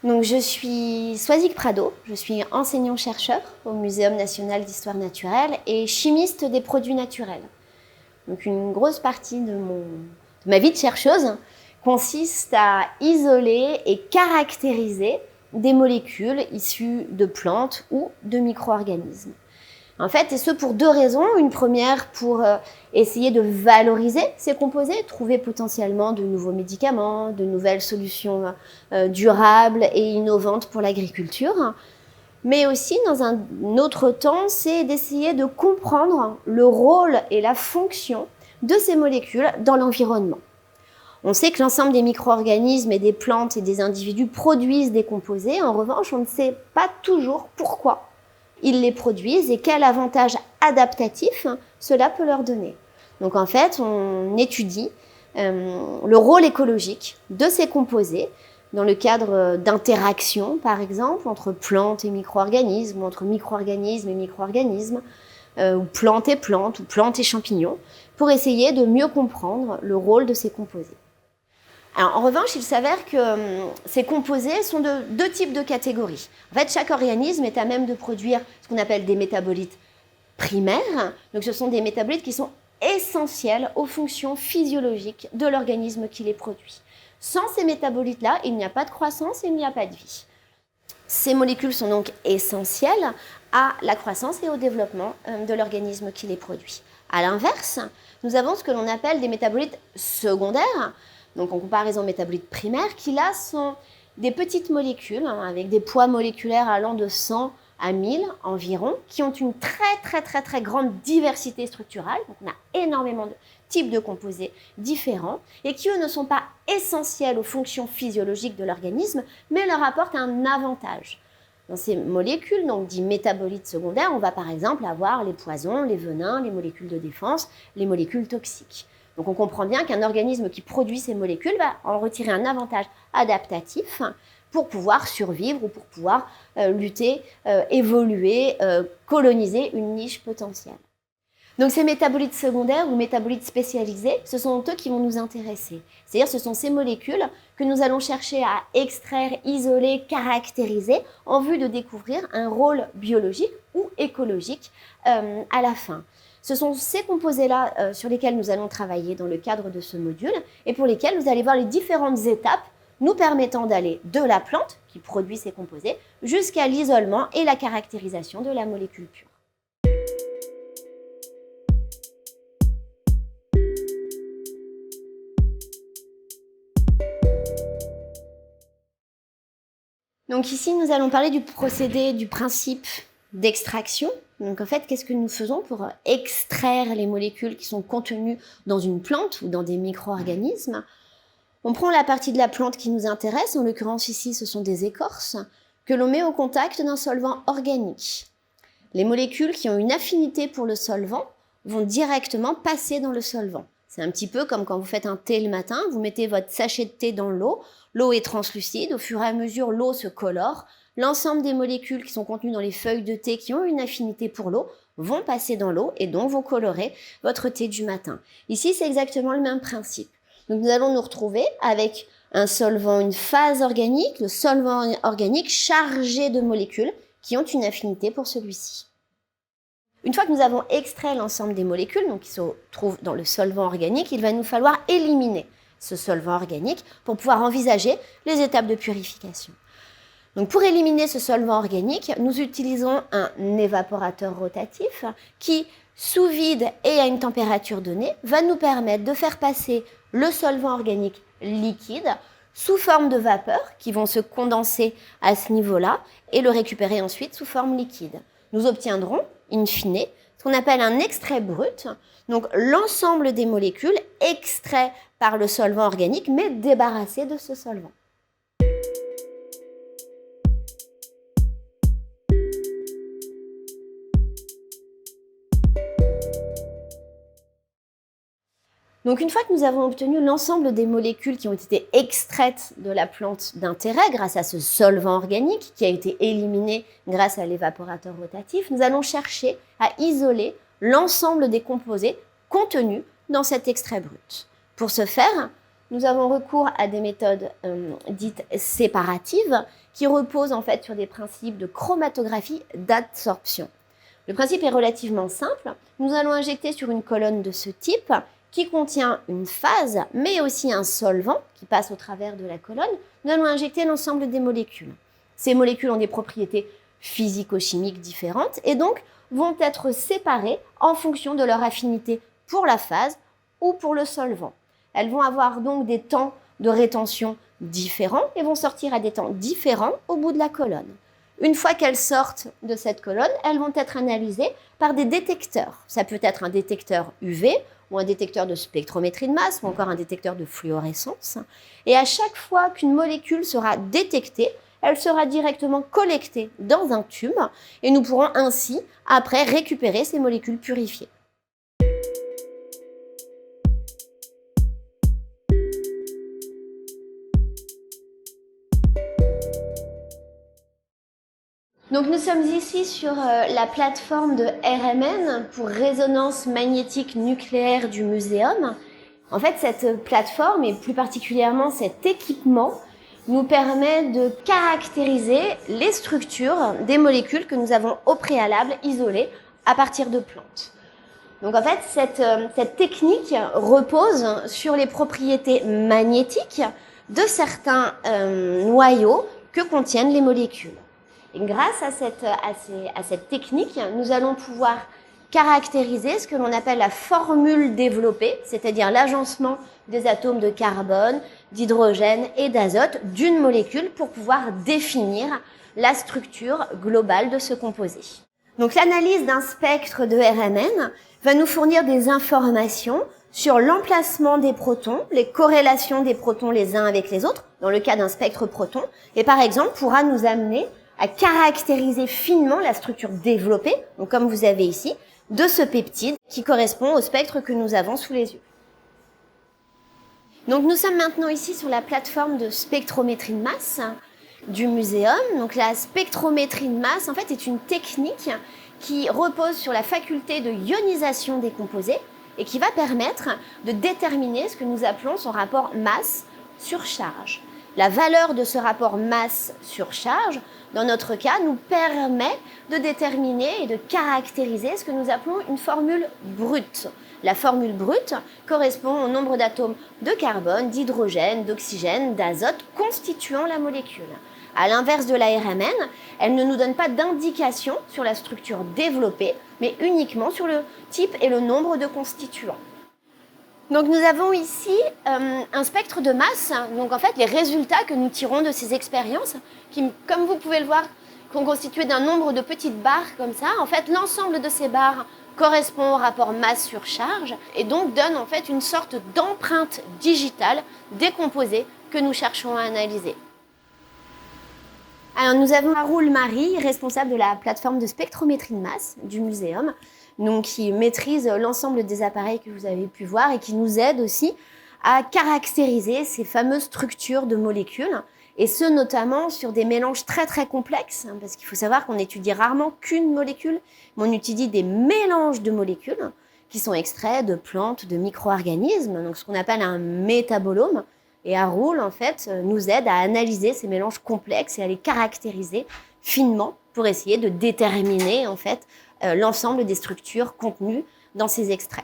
Donc, je suis Swazik Prado, je suis enseignant-chercheur au Muséum national d'histoire naturelle et chimiste des produits naturels. Donc, une grosse partie de ma vie de chercheuse consiste à isoler et caractériser des molécules issues de plantes ou de micro-organismes. En fait, et ce pour deux raisons. Une première, pour essayer de valoriser ces composés, trouver potentiellement de nouveaux médicaments, de nouvelles solutions durables et innovantes pour l'agriculture. Mais aussi, dans un autre temps, c'est d'essayer de comprendre le rôle et la fonction de ces molécules dans l'environnement. On sait que l'ensemble des micro-organismes et des plantes et des individus produisent des composés. En revanche, on ne sait pas toujours pourquoi ils les produisent et quel avantage adaptatif cela peut leur donner. Donc en fait, on étudie le rôle écologique de ces composés dans le cadre d'interactions, par exemple, entre plantes et micro-organismes, ou entre micro-organismes et micro-organismes, ou plantes et champignons, pour essayer de mieux comprendre le rôle de ces composés. Alors, en revanche, il s'avère que ces composés sont de deux types de catégories. En fait, chaque organisme est à même de produire ce qu'on appelle des métabolites primaires. Donc, ce sont des métabolites qui sont essentiels aux fonctions physiologiques de l'organisme qui les produit. Sans ces métabolites-là, il n'y a pas de croissance et il n'y a pas de vie. Ces molécules sont donc essentielles à la croissance et au développement de l'organisme qui les produit. À l'inverse, nous avons ce que l'on appelle des métabolites secondaires, donc en comparaison aux métabolites primaires, qui là sont des petites molécules avec des poids moléculaires allant de 100 à 1000 environ, qui ont une très grande diversité structurale. Donc on a énormément de types de composés différents et qui, eux, ne sont pas essentiels aux fonctions physiologiques de l'organisme, mais leur apportent un avantage. Dans ces molécules, donc dites métabolites secondaires, on va par exemple avoir les poisons, les venins, les molécules de défense, les molécules toxiques. Donc on comprend bien qu'un organisme qui produit ces molécules va en retirer un avantage adaptatif pour pouvoir survivre ou pour pouvoir lutter, évoluer, coloniser une niche potentielle. Donc ces métabolites secondaires ou métabolites spécialisés, ce sont eux qui vont nous intéresser. C'est-à-dire ce sont ces molécules que nous allons chercher à extraire, isoler, caractériser en vue de découvrir un rôle biologique ou écologique à la fin. Ce sont ces composés-là sur lesquels nous allons travailler dans le cadre de ce module et pour lesquels vous allez voir les différentes étapes nous permettant d'aller de la plante qui produit ces composés jusqu'à l'isolement et la caractérisation de la molécule pure. Donc ici, nous allons parler du procédé, du principe d'extraction. Donc en fait, qu'est-ce que nous faisons pour extraire les molécules qui sont contenues dans une plante ou dans des micro-organismes? On prend la partie de la plante qui nous intéresse, en l'occurrence ici, ce sont des écorces, que l'on met au contact d'un solvant organique. Les molécules qui ont une affinité pour le solvant vont directement passer dans le solvant. C'est un petit peu comme quand vous faites un thé le matin, vous mettez votre sachet de thé dans l'eau, l'eau est translucide, au fur et à mesure l'eau se colore, l'ensemble des molécules qui sont contenues dans les feuilles de thé qui ont une affinité pour l'eau vont passer dans l'eau et donc vont colorer votre thé du matin. Ici, c'est exactement le même principe. Donc nous allons nous retrouver avec un solvant, une phase organique, le solvant organique chargé de molécules qui ont une affinité pour celui-ci. Une fois que nous avons extrait l'ensemble des molécules, donc qui se trouvent dans le solvant organique, il va nous falloir éliminer ce solvant organique pour pouvoir envisager les étapes de purification. Donc pour éliminer ce solvant organique, nous utilisons un évaporateur rotatif qui, sous vide et à une température donnée, va nous permettre de faire passer le solvant organique liquide sous forme de vapeur qui vont se condenser à ce niveau-là et le récupérer ensuite sous forme liquide. Nous obtiendrons, in fine, ce qu'on appelle un extrait brut, donc l'ensemble des molécules extraites par le solvant organique mais débarrassées de ce solvant. Donc une fois que nous avons obtenu l'ensemble des molécules qui ont été extraites de la plante d'intérêt grâce à ce solvant organique qui a été éliminé grâce à l'évaporateur rotatif, nous allons chercher à isoler l'ensemble des composés contenus dans cet extrait brut. Pour ce faire, nous avons recours à des méthodes dites séparatives qui reposent en fait sur des principes de chromatographie d'adsorption. Le principe est relativement simple. Nous allons injecter sur une colonne de ce type qui contient une phase, mais aussi un solvant qui passe au travers de la colonne. Nous allons injecter l'ensemble des molécules. Ces molécules ont des propriétés physico-chimiques différentes et donc vont être séparées en fonction de leur affinité pour la phase ou pour le solvant. Elles vont avoir donc des temps de rétention différents et vont sortir à des temps différents au bout de la colonne. Une fois qu'elles sortent de cette colonne, elles vont être analysées par des détecteurs. Ça peut être un détecteur UV ou un détecteur de spectrométrie de masse ou encore un détecteur de fluorescence. Et à chaque fois qu'une molécule sera détectée, elle sera directement collectée dans un tube et nous pourrons ainsi après récupérer ces molécules purifiées. Donc nous sommes ici sur la plateforme de RMN pour résonance magnétique nucléaire du muséum. En fait, cette plateforme et plus particulièrement cet équipement nous permet de caractériser les structures des molécules que nous avons au préalable isolées à partir de plantes. Donc en fait, cette technique repose sur les propriétés magnétiques de certains noyaux que contiennent les molécules. Et grâce à cette technique, nous allons pouvoir caractériser ce que l'on appelle la formule développée, c'est-à-dire l'agencement des atomes de carbone, d'hydrogène et d'azote d'une molécule pour pouvoir définir la structure globale de ce composé. Donc l'analyse d'un spectre de RMN va nous fournir des informations sur l'emplacement des protons, les corrélations des protons les uns avec les autres, dans le cas d'un spectre proton, et par exemple pourra nous amener à caractériser finement la structure développée, donc comme vous avez ici, de ce peptide qui correspond au spectre que nous avons sous les yeux. Donc nous sommes maintenant ici sur la plateforme de spectrométrie de masse du muséum. Donc la spectrométrie de masse, en fait, est une technique qui repose sur la faculté de ionisation des composés et qui va permettre de déterminer ce que nous appelons son rapport masse sur charge. La valeur de ce rapport masse sur charge, dans notre cas, nous permet de déterminer et de caractériser ce que nous appelons une formule brute. La formule brute correspond au nombre d'atomes de carbone, d'hydrogène, d'oxygène, d'azote constituant la molécule. À l'inverse de la RMN, elle ne nous donne pas d'indication sur la structure développée, mais uniquement sur le type et le nombre de constituants. Donc nous avons ici un spectre de masse, donc en fait les résultats que nous tirons de ces expériences, qui, comme vous pouvez le voir, sont constitués d'un nombre de petites barres comme ça. En fait, l'ensemble de ces barres correspond au rapport masse sur charge et donc donne en fait une sorte d'empreinte digitale des composés que nous cherchons à analyser. Alors nous avons Raoul Marie, responsable de la plateforme de spectrométrie de masse du muséum, donc qui maîtrise l'ensemble des appareils que vous avez pu voir et qui nous aide aussi à caractériser ces fameuses structures de molécules, et ce notamment sur des mélanges très très complexes, parce qu'il faut savoir qu'on n'étudie rarement qu'une molécule, mais on étudie des mélanges de molécules qui sont extraits de plantes, de micro-organismes, donc ce qu'on appelle un métabolome. Et Raoul, en fait, nous aide à analyser ces mélanges complexes et à les caractériser finement pour essayer de déterminer en fait l'ensemble des structures contenues dans ces extraits.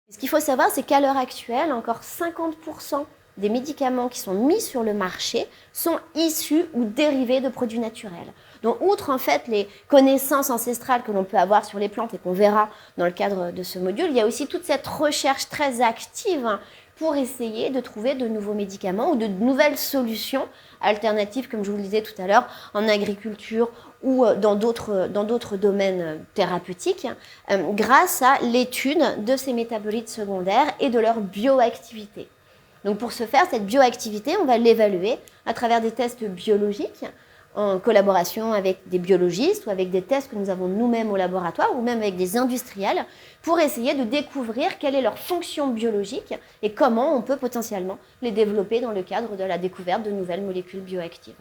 Ce qu'il faut savoir, c'est qu'à l'heure actuelle, encore 50% des médicaments qui sont mis sur le marché sont issus ou dérivés de produits naturels. Donc, outre en fait les connaissances ancestrales que l'on peut avoir sur les plantes et qu'on verra dans le cadre de ce module, il y a aussi toute cette recherche très active pour essayer de trouver de nouveaux médicaments ou de nouvelles solutions alternatives, comme je vous le disais tout à l'heure, en agriculture ou dans d'autres domaines thérapeutiques, grâce à l'étude de ces métabolites secondaires et de leur bioactivité. Donc pour ce faire, cette bioactivité, on va l'évaluer à travers des tests biologiques, en collaboration avec des biologistes ou avec des tests que nous avons nous-mêmes au laboratoire ou même avec des industriels pour essayer de découvrir quelle est leur fonction biologique et comment on peut potentiellement les développer dans le cadre de la découverte de nouvelles molécules bioactives.